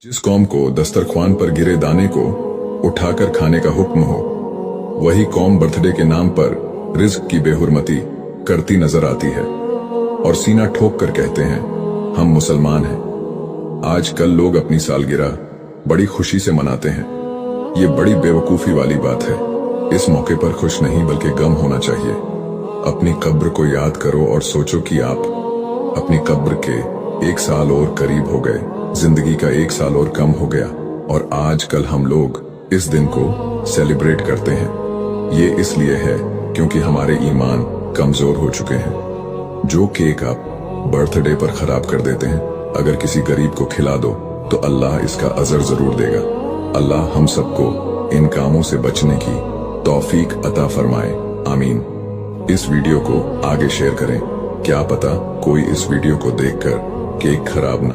जिस कौम को दस्तरख्वान पर गिरे दाने को उठाकर खाने का हुक्म हो, वही कौम बर्थडे के नाम पर रिज्क की बेहुरमती करती नजर आती है और सीना ठोक कर कहते हैं हम मुसलमान हैं। आजकल लोग अपनी सालगिरह बड़ी खुशी से मनाते हैं। ये बड़ी बेवकूफी वाली बात है। इस मौके पर खुश नहीं बल्कि गम होना चाहिए। अपनी कब्र को याद करो और सोचो कि आप अपनी कब्र के 1 साल और करीब हो गए, जिंदगी का 1 साल और कम हो गया और आजकल हम लोग इस दिन को सेलिब्रेट करते हैं। ये इसलिए है क्योंकि हमारे ईमान कमजोर हो चुके हैं। जो केक आप बर्थडे पर खराब कर देते हैं, अगर किसी गरीब को खिला दो तो अल्लाह इसका अजर जरूर देगा। अल्लाह हम सबको इन कामों से बचने की तौफीक अता फरमाए, आमीन। इस वीडियो को आगे शेयर करें, क्या पता कोई इस वीडियो को देखकर केक खराब ना